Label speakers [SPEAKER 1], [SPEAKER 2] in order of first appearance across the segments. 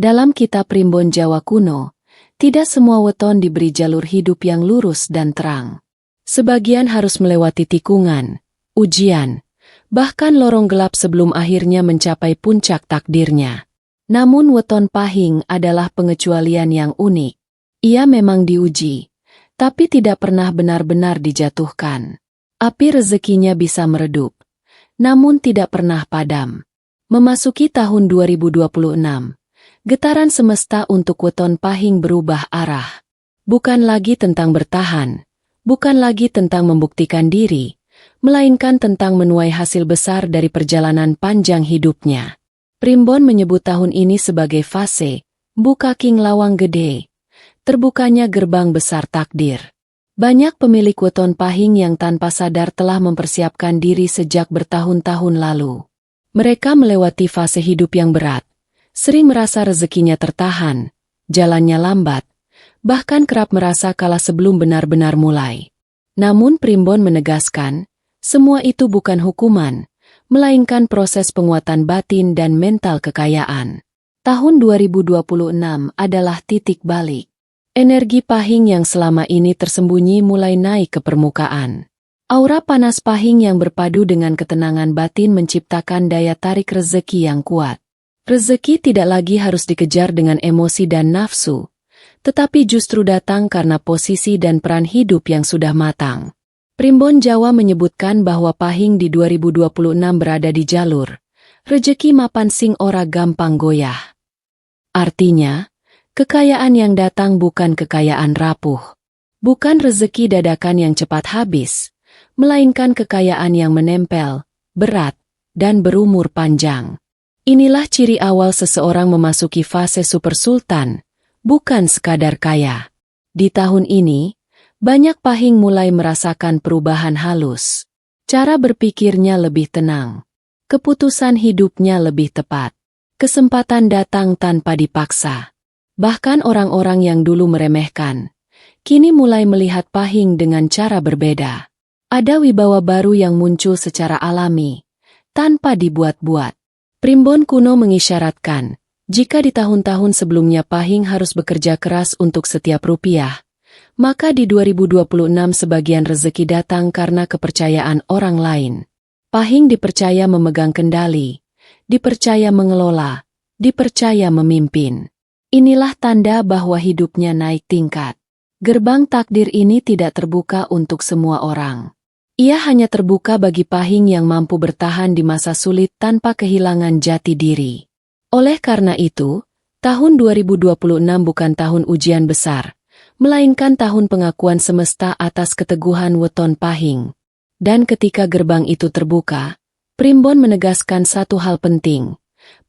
[SPEAKER 1] Dalam kitab Primbon Jawa kuno, tidak semua weton diberi jalur hidup yang lurus dan terang. Sebagian harus melewati tikungan, ujian, bahkan lorong gelap sebelum akhirnya mencapai puncak takdirnya. Namun weton Pahing adalah pengecualian yang unik. Ia memang diuji, tapi tidak pernah benar-benar dijatuhkan. Api rezekinya bisa meredup, namun tidak pernah padam. Memasuki tahun 2026, getaran semesta untuk weton Pahing berubah arah. Bukan lagi tentang bertahan, bukan lagi tentang membuktikan diri, melainkan tentang menuai hasil besar dari perjalanan panjang hidupnya. Primbon menyebut tahun ini sebagai fase, buka king lawang gede, terbukanya gerbang besar takdir. Banyak pemilik weton Pahing yang tanpa sadar telah mempersiapkan diri sejak bertahun-tahun lalu. Mereka melewati fase hidup yang berat, sering merasa rezekinya tertahan, jalannya lambat, bahkan kerap merasa kalah sebelum benar-benar mulai. Namun Primbon menegaskan, semua itu bukan hukuman, melainkan proses penguatan batin dan mental kekayaan. Tahun 2026 adalah titik balik. Energi Pahing yang selama ini tersembunyi mulai naik ke permukaan. Aura panas Pahing yang berpadu dengan ketenangan batin menciptakan daya tarik rezeki yang kuat. Rezeki tidak lagi harus dikejar dengan emosi dan nafsu, tetapi justru datang karena posisi dan peran hidup yang sudah matang. Primbon Jawa menyebutkan bahwa Pahing di 2026 berada di jalur rezeki mapan sing ora gampang goyah. Artinya, kekayaan yang datang bukan kekayaan rapuh, bukan rezeki dadakan yang cepat habis, melainkan kekayaan yang menempel, berat, dan berumur panjang. Inilah ciri awal seseorang memasuki fase super sultan, bukan sekadar kaya. Di tahun ini, banyak Pahing mulai merasakan perubahan halus. Cara berpikirnya lebih tenang. Keputusan hidupnya lebih tepat. Kesempatan datang tanpa dipaksa. Bahkan orang-orang yang dulu meremehkan, kini mulai melihat Pahing dengan cara berbeda. Ada wibawa baru yang muncul secara alami, tanpa dibuat-buat. Primbon kuno mengisyaratkan, jika di tahun-tahun sebelumnya Pahing harus bekerja keras untuk setiap rupiah, maka di 2026 sebagian rezeki datang karena kepercayaan orang lain. Pahing dipercaya memegang kendali, dipercaya mengelola, dipercaya memimpin. Inilah tanda bahwa hidupnya naik tingkat. Gerbang takdir ini tidak terbuka untuk semua orang. Ia hanya terbuka bagi Pahing yang mampu bertahan di masa sulit tanpa kehilangan jati diri. Oleh karena itu, tahun 2026 bukan tahun ujian besar, melainkan tahun pengakuan semesta atas keteguhan weton Pahing. Dan ketika gerbang itu terbuka, Primbon menegaskan satu hal penting.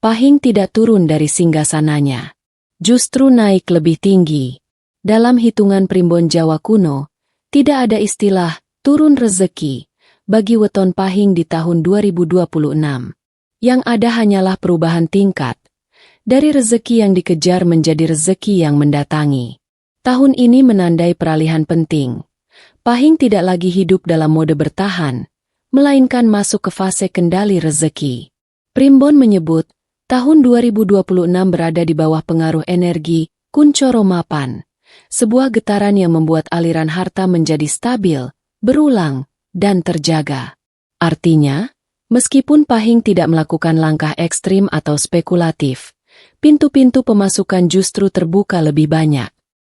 [SPEAKER 1] Pahing tidak turun dari singgasananya, justru naik lebih tinggi. Dalam hitungan Primbon Jawa kuno, tidak ada istilah turun rezeki bagi weton Pahing di tahun 2026. Yang ada hanyalah perubahan tingkat, dari rezeki yang dikejar menjadi rezeki yang mendatangi. Tahun ini menandai peralihan penting. Pahing tidak lagi hidup dalam mode bertahan, melainkan masuk ke fase kendali rezeki. Primbon menyebut, tahun 2026 berada di bawah pengaruh energi Kuncoro Mapan, sebuah getaran yang membuat aliran harta menjadi stabil, berulang, dan terjaga. Artinya, meskipun Pahing tidak melakukan langkah ekstrim atau spekulatif, pintu-pintu pemasukan justru terbuka lebih banyak.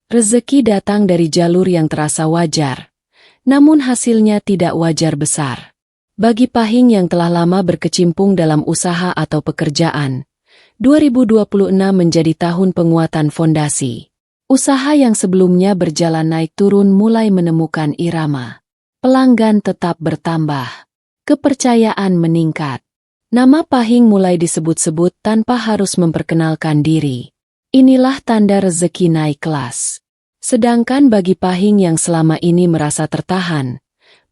[SPEAKER 1] Rezeki datang dari jalur yang terasa wajar, namun hasilnya tidak wajar besar. Bagi Pahing yang telah lama berkecimpung dalam usaha atau pekerjaan, 2026 menjadi tahun penguatan fondasi. Usaha yang sebelumnya berjalan naik turun mulai menemukan irama. Pelanggan tetap bertambah. Kepercayaan meningkat. Nama Pahing mulai disebut-sebut tanpa harus memperkenalkan diri. Inilah tanda rezeki naik kelas. Sedangkan bagi Pahing yang selama ini merasa tertahan,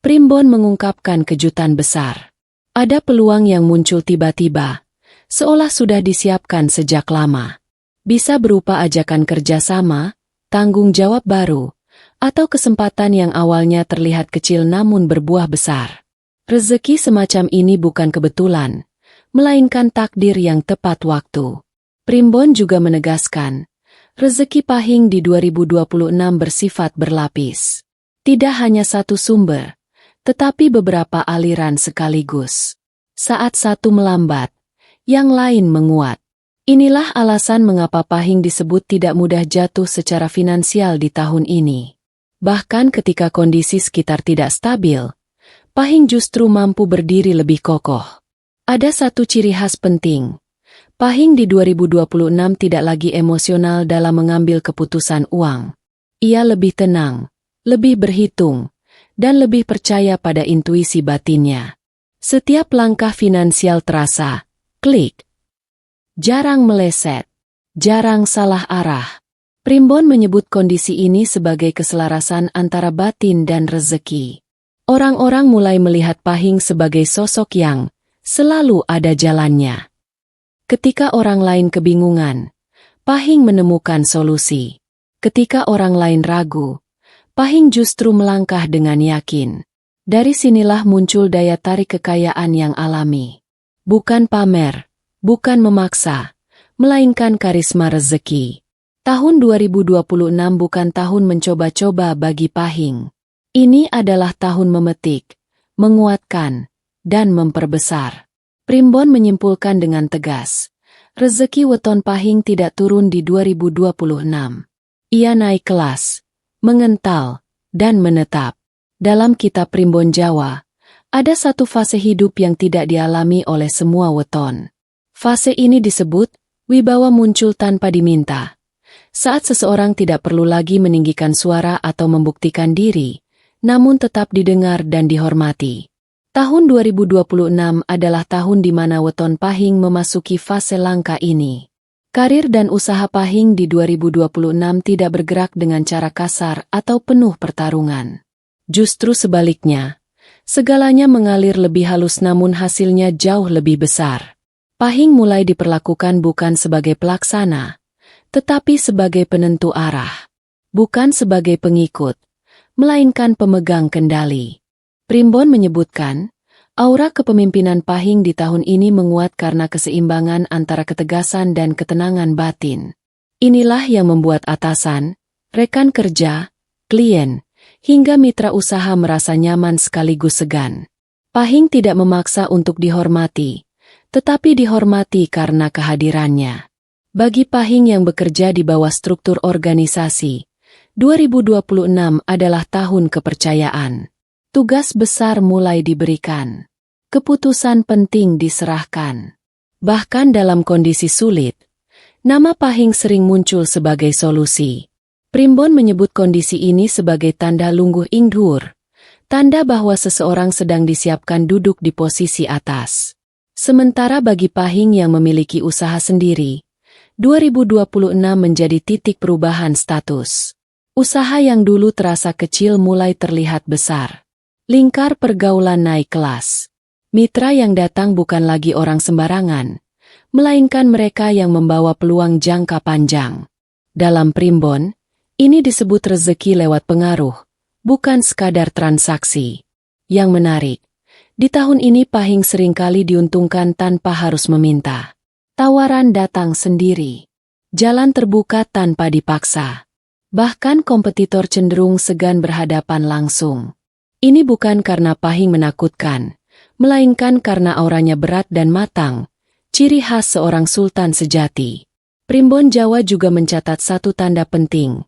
[SPEAKER 1] Primbon mengungkapkan kejutan besar. Ada peluang yang muncul tiba-tiba, seolah sudah disiapkan sejak lama. Bisa berupa ajakan kerjasama, tanggung jawab baru, atau kesempatan yang awalnya terlihat kecil namun berbuah besar. Rezeki semacam ini bukan kebetulan, melainkan takdir yang tepat waktu. Primbon juga menegaskan, rezeki Pahing di 2026 bersifat berlapis. Tidak hanya satu sumber, tetapi beberapa aliran sekaligus. Saat satu melambat, yang lain menguat. Inilah alasan mengapa Pahing disebut tidak mudah jatuh secara finansial di tahun ini. Bahkan ketika kondisi sekitar tidak stabil, Pahing justru mampu berdiri lebih kokoh. Ada satu ciri khas penting. Pahing di 2026 tidak lagi emosional dalam mengambil keputusan uang. Ia lebih tenang, lebih berhitung, dan lebih percaya pada intuisi batinnya. Setiap langkah finansial terasa, klik. Jarang meleset, jarang salah arah. Primbon menyebut kondisi ini sebagai keselarasan antara batin dan rezeki. Orang-orang mulai melihat Pahing sebagai sosok yang selalu ada jalannya. Ketika orang lain kebingungan, Pahing menemukan solusi. Ketika orang lain ragu, Pahing justru melangkah dengan yakin. Dari sinilah muncul daya tarik kekayaan yang alami. Bukan pamer, bukan memaksa, melainkan karisma rezeki. Tahun 2026 bukan tahun mencoba-coba bagi Pahing. Ini adalah tahun memetik, menguatkan, dan memperbesar. Primbon menyimpulkan dengan tegas, rezeki weton Pahing tidak turun di 2026. Ia naik kelas, mengental, dan menetap. Dalam kitab Primbon Jawa, ada satu fase hidup yang tidak dialami oleh semua weton. Fase ini disebut, wibawa muncul tanpa diminta. Saat seseorang tidak perlu lagi meninggikan suara atau membuktikan diri, namun tetap didengar dan dihormati. Tahun 2026 adalah tahun di mana weton Pahing memasuki fase langka ini. Karir dan usaha Pahing di 2026 tidak bergerak dengan cara kasar atau penuh pertarungan. Justru sebaliknya, segalanya mengalir lebih halus namun hasilnya jauh lebih besar. Pahing mulai diperlakukan bukan sebagai pelaksana, tetapi sebagai penentu arah. Bukan sebagai pengikut, melainkan pemegang kendali. Primbon menyebutkan, aura kepemimpinan Pahing di tahun ini menguat karena keseimbangan antara ketegasan dan ketenangan batin. Inilah yang membuat atasan, rekan kerja, klien, hingga mitra usaha merasa nyaman sekaligus segan. Pahing tidak memaksa untuk dihormati, tetapi dihormati karena kehadirannya. Bagi Pahing yang bekerja di bawah struktur organisasi, 2026 adalah tahun kepercayaan. Tugas besar mulai diberikan. Keputusan penting diserahkan. Bahkan dalam kondisi sulit, nama Pahing sering muncul sebagai solusi. Primbon menyebut kondisi ini sebagai tanda lungguh ingdur, tanda bahwa seseorang sedang disiapkan duduk di posisi atas. Sementara bagi Pahing yang memiliki usaha sendiri, 2026 menjadi titik perubahan status. Usaha yang dulu terasa kecil mulai terlihat besar. Lingkar pergaulan naik kelas. Mitra yang datang bukan lagi orang sembarangan, melainkan mereka yang membawa peluang jangka panjang. Dalam Primbon, ini disebut rezeki lewat pengaruh, bukan sekadar transaksi. Yang menarik, di tahun ini Pahing seringkali diuntungkan tanpa harus meminta. Tawaran datang sendiri. Jalan terbuka tanpa dipaksa. Bahkan kompetitor cenderung segan berhadapan langsung. Ini bukan karena Pahing menakutkan, melainkan karena auranya berat dan matang, ciri khas seorang sultan sejati. Primbon Jawa juga mencatat satu tanda penting.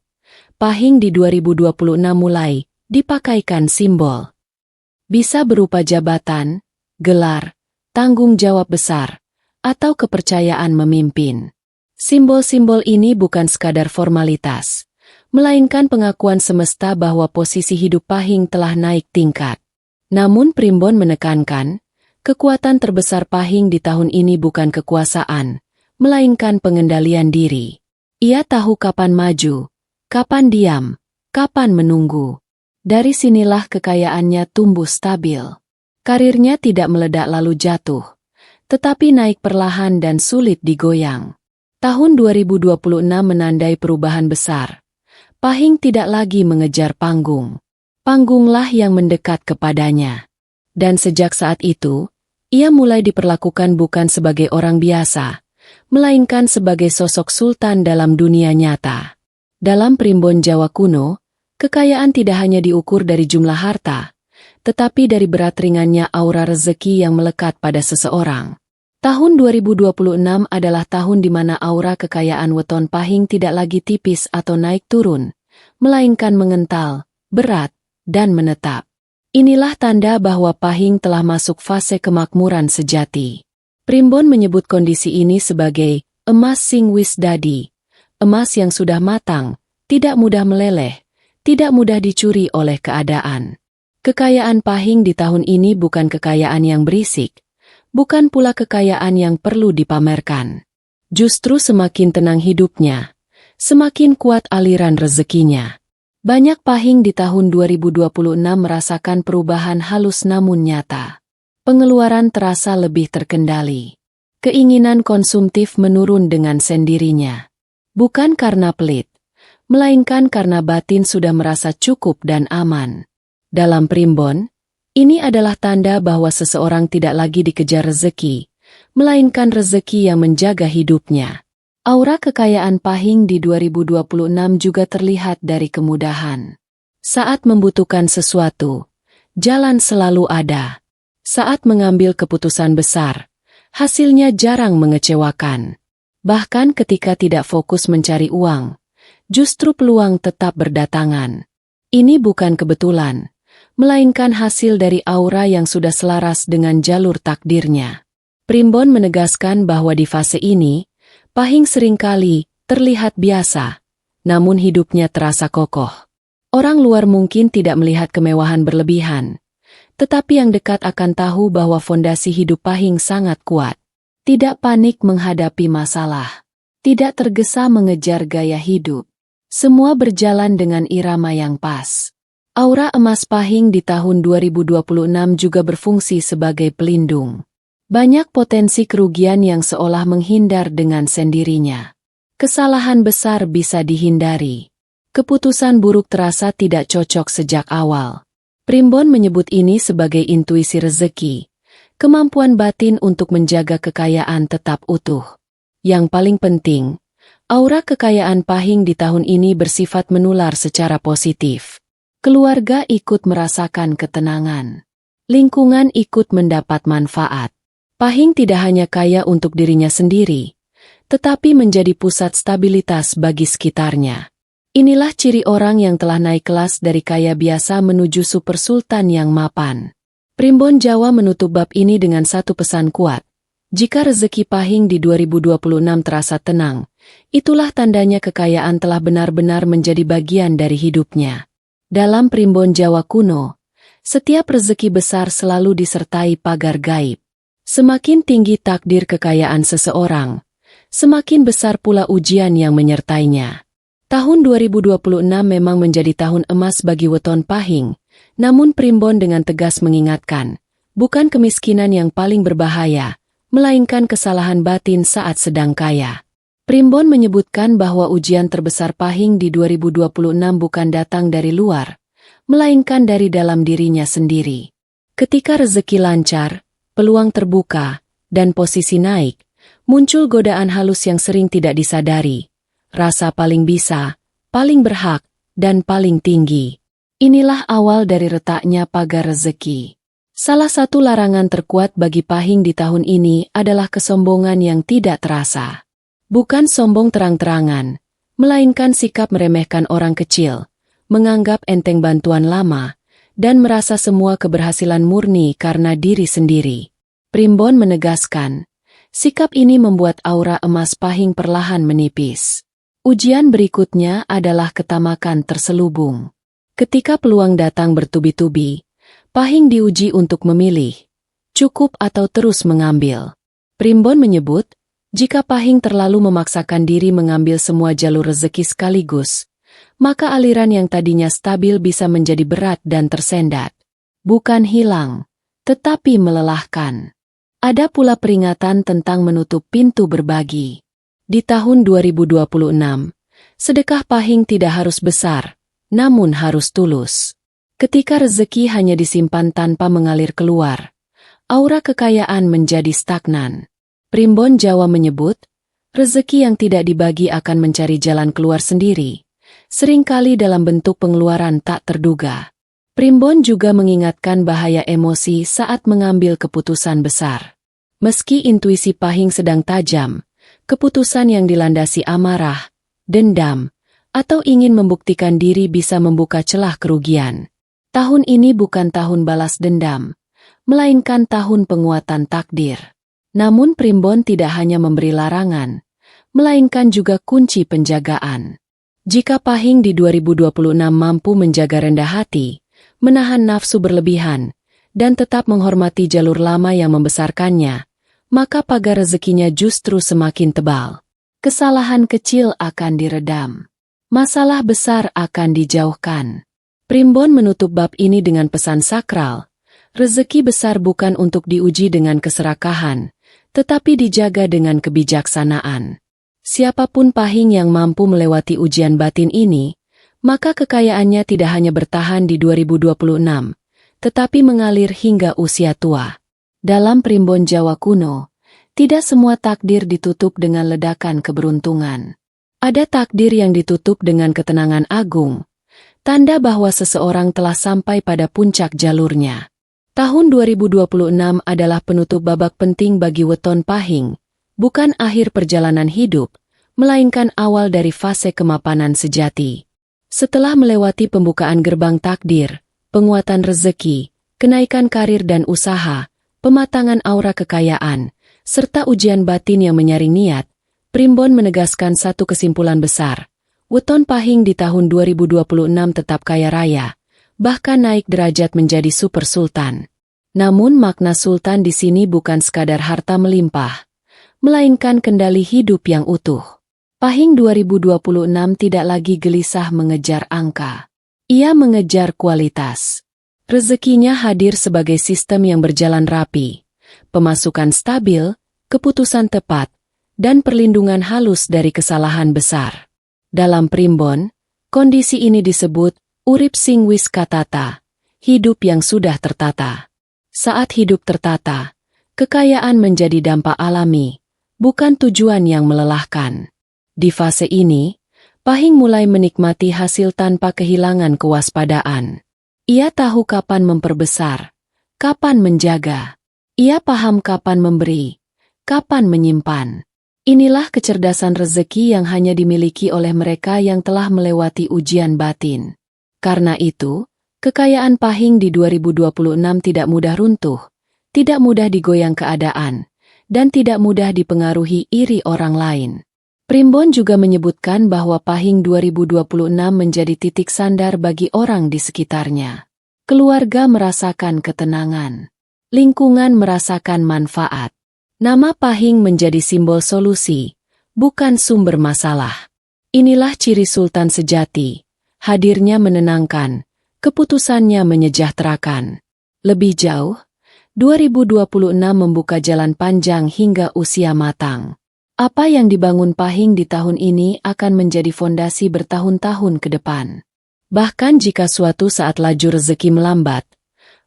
[SPEAKER 1] Pahing di 2026 mulai dipakaikan simbol. Bisa berupa jabatan, gelar, tanggung jawab besar, atau kepercayaan memimpin. Simbol-simbol ini bukan sekadar formalitas, melainkan pengakuan semesta bahwa posisi hidup Pahing telah naik tingkat. Namun Primbon menekankan, kekuatan terbesar Pahing di tahun ini bukan kekuasaan, melainkan pengendalian diri. Ia tahu kapan maju, kapan diam, kapan menunggu. Dari sinilah kekayaannya tumbuh stabil. Karirnya tidak meledak lalu jatuh, tetapi naik perlahan dan sulit digoyang. Tahun 2026 menandai perubahan besar. Pahing tidak lagi mengejar panggung. Panggunglah yang mendekat kepadanya. Dan sejak saat itu, ia mulai diperlakukan bukan sebagai orang biasa, melainkan sebagai sosok sultan dalam dunia nyata. Dalam Primbon Jawa kuno, kekayaan tidak hanya diukur dari jumlah harta, tetapi dari berat ringannya aura rezeki yang melekat pada seseorang. Tahun 2026 adalah tahun di mana aura kekayaan weton Pahing tidak lagi tipis atau naik turun, melainkan mengental, berat, dan menetap. Inilah tanda bahwa Pahing telah masuk fase kemakmuran sejati. Primbon menyebut kondisi ini sebagai emas sing wis dadi, emas yang sudah matang, tidak mudah meleleh, tidak mudah dicuri oleh keadaan. Kekayaan Pahing di tahun ini bukan kekayaan yang berisik, bukan pula kekayaan yang perlu dipamerkan. Justru semakin tenang hidupnya, semakin kuat aliran rezekinya. Banyak Pahing di tahun 2026 merasakan perubahan halus namun nyata. Pengeluaran terasa lebih terkendali. Keinginan konsumtif menurun dengan sendirinya. Bukan karena pelit, melainkan karena batin sudah merasa cukup dan aman. Dalam Primbon, ini adalah tanda bahwa seseorang tidak lagi dikejar rezeki, melainkan rezeki yang menjaga hidupnya. Aura kekayaan Pahing di 2026 juga terlihat dari kemudahan. Saat membutuhkan sesuatu, jalan selalu ada. Saat mengambil keputusan besar, hasilnya jarang mengecewakan. Bahkan ketika tidak fokus mencari uang, justru peluang tetap berdatangan. Ini bukan kebetulan, melainkan hasil dari aura yang sudah selaras dengan jalur takdirnya. Primbon menegaskan bahwa di fase ini, Pahing seringkali terlihat biasa, namun hidupnya terasa kokoh. Orang luar mungkin tidak melihat kemewahan berlebihan, tetapi yang dekat akan tahu bahwa fondasi hidup Pahing sangat kuat. Tidak panik menghadapi masalah, tidak tergesa mengejar gaya hidup. Semua berjalan dengan irama yang pas. Aura emas Pahing di tahun 2026 juga berfungsi sebagai pelindung. Banyak potensi kerugian yang seolah menghindar dengan sendirinya. Kesalahan besar bisa dihindari. Keputusan buruk terasa tidak cocok sejak awal. Primbon menyebut ini sebagai intuisi rezeki, kemampuan batin untuk menjaga kekayaan tetap utuh. Yang paling penting, aura kekayaan Pahing di tahun ini bersifat menular secara positif. Keluarga ikut merasakan ketenangan. Lingkungan ikut mendapat manfaat. Pahing tidak hanya kaya untuk dirinya sendiri, tetapi menjadi pusat stabilitas bagi sekitarnya. Inilah ciri orang yang telah naik kelas dari kaya biasa menuju super sultan yang mapan. Primbon Jawa menutup bab ini dengan satu pesan kuat. Jika rezeki Pahing di 2026 terasa tenang, itulah tandanya kekayaan telah benar-benar menjadi bagian dari hidupnya. Dalam Primbon Jawa kuno, setiap rezeki besar selalu disertai pagar gaib. Semakin tinggi takdir kekayaan seseorang, semakin besar pula ujian yang menyertainya. Tahun 2026 memang menjadi tahun emas bagi weton Pahing, namun Primbon dengan tegas mengingatkan, bukan kemiskinan yang paling berbahaya, melainkan kesalahan batin saat sedang kaya. Primbon menyebutkan bahwa ujian terbesar Pahing di 2026 bukan datang dari luar, melainkan dari dalam dirinya sendiri. Ketika rezeki lancar, peluang terbuka, dan posisi naik, muncul godaan halus yang sering tidak disadari. Rasa paling bisa, paling berhak, dan paling tinggi. Inilah awal dari retaknya pagar rezeki. Salah satu larangan terkuat bagi Pahing di tahun ini adalah kesombongan yang tidak terasa. Bukan sombong terang-terangan, melainkan sikap meremehkan orang kecil, menganggap enteng bantuan lama, dan merasa semua keberhasilan murni karena diri sendiri. Primbon menegaskan, sikap ini membuat aura emas Pahing perlahan menipis. Ujian berikutnya adalah ketamakan terselubung. Ketika peluang datang bertubi-tubi, Pahing diuji untuk memilih, cukup atau terus mengambil. Primbon menyebut, jika Pahing terlalu memaksakan diri mengambil semua jalur rezeki sekaligus, maka aliran yang tadinya stabil bisa menjadi berat dan tersendat. Bukan hilang, tetapi melelahkan. Ada pula peringatan tentang menutup pintu berbagi. Di tahun 2026, sedekah Pahing tidak harus besar, namun harus tulus. Ketika rezeki hanya disimpan tanpa mengalir keluar, aura kekayaan menjadi stagnan. Primbon Jawa menyebut, Rezeki yang tidak dibagi akan mencari jalan keluar sendiri, seringkali dalam bentuk pengeluaran tak terduga. Primbon juga mengingatkan bahaya emosi saat mengambil keputusan besar. Meski intuisi Pahing sedang tajam, keputusan yang dilandasi amarah, dendam, atau ingin membuktikan diri bisa membuka celah kerugian. Tahun ini bukan tahun balas dendam, melainkan tahun penguatan takdir. Namun Primbon tidak hanya memberi larangan, melainkan juga kunci penjagaan. Jika Pahing di 2026 mampu menjaga rendah hati, menahan nafsu berlebihan, dan tetap menghormati jalur lama yang membesarkannya, maka pagar rezekinya justru semakin tebal. Kesalahan kecil akan diredam. Masalah besar akan dijauhkan. Primbon menutup bab ini dengan pesan sakral. Rezeki besar bukan untuk diuji dengan keserakahan, tetapi dijaga dengan kebijaksanaan. Siapapun Pahing yang mampu melewati ujian batin ini, maka kekayaannya tidak hanya bertahan di 2026, tetapi mengalir hingga usia tua. Dalam Primbon Jawa kuno, tidak semua takdir ditutup dengan ledakan keberuntungan. Ada takdir yang ditutup dengan ketenangan agung, tanda bahwa seseorang telah sampai pada puncak jalurnya. Tahun 2026 adalah penutup babak penting bagi weton Pahing, bukan akhir perjalanan hidup, melainkan awal dari fase kemapanan sejati. Setelah melewati pembukaan gerbang takdir, penguatan rezeki, kenaikan karir dan usaha, pematangan aura kekayaan, serta ujian batin yang menyaring niat, Primbon menegaskan satu kesimpulan besar. Weton Pahing di tahun 2026 tetap kaya raya, bahkan naik derajat menjadi super sultan. Namun makna sultan di sini bukan sekadar harta melimpah, melainkan kendali hidup yang utuh. Pahing 2026 tidak lagi gelisah mengejar angka. Ia mengejar kualitas. Rezekinya hadir sebagai sistem yang berjalan rapi, pemasukan stabil, keputusan tepat, dan perlindungan halus dari kesalahan besar. Dalam Primbon, kondisi ini disebut urip sing wis katata, hidup yang sudah tertata. Saat hidup tertata, kekayaan menjadi dampak alami, bukan tujuan yang melelahkan. Di fase ini, Pahing mulai menikmati hasil tanpa kehilangan kewaspadaan. Ia tahu kapan memperbesar, kapan menjaga. Ia paham kapan memberi, kapan menyimpan. Inilah kecerdasan rezeki yang hanya dimiliki oleh mereka yang telah melewati ujian batin. Karena itu, kekayaan Pahing di 2026 tidak mudah runtuh, tidak mudah digoyang keadaan, dan tidak mudah dipengaruhi iri orang lain. Primbon juga menyebutkan bahwa Pahing 2026 menjadi titik sandar bagi orang di sekitarnya. Keluarga merasakan ketenangan. Lingkungan merasakan manfaat. Nama Pahing menjadi simbol solusi, bukan sumber masalah. Inilah ciri sultan sejati. Hadirnya menenangkan, keputusannya menyejahterakan. Lebih jauh, 2026 membuka jalan panjang hingga usia matang. Apa yang dibangun Pahing di tahun ini akan menjadi fondasi bertahun-tahun ke depan. Bahkan jika suatu saat laju rezeki melambat,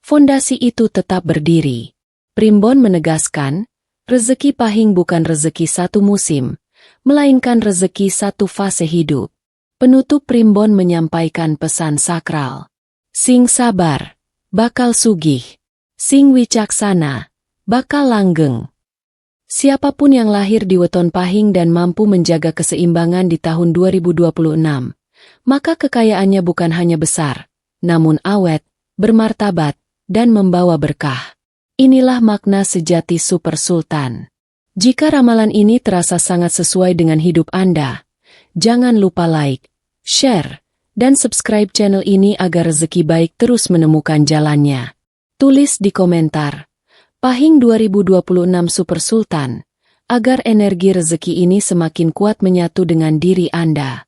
[SPEAKER 1] fondasi itu tetap berdiri. Primbon menegaskan, rezeki Pahing bukan rezeki satu musim, melainkan rezeki satu fase hidup. Penutup Primbon menyampaikan pesan sakral. Sing sabar, bakal sugih. Sing wicaksana, bakal langgeng. Siapapun yang lahir di weton Pahing dan mampu menjaga keseimbangan di tahun 2026, maka kekayaannya bukan hanya besar, namun awet, bermartabat, dan membawa berkah. Inilah makna sejati super sultan. Jika ramalan ini terasa sangat sesuai dengan hidup Anda, jangan lupa like, share, dan subscribe channel ini agar rezeki baik terus menemukan jalannya. Tulis di komentar, Pahing 2026 Super Sultan, agar energi rezeki ini semakin kuat menyatu dengan diri Anda.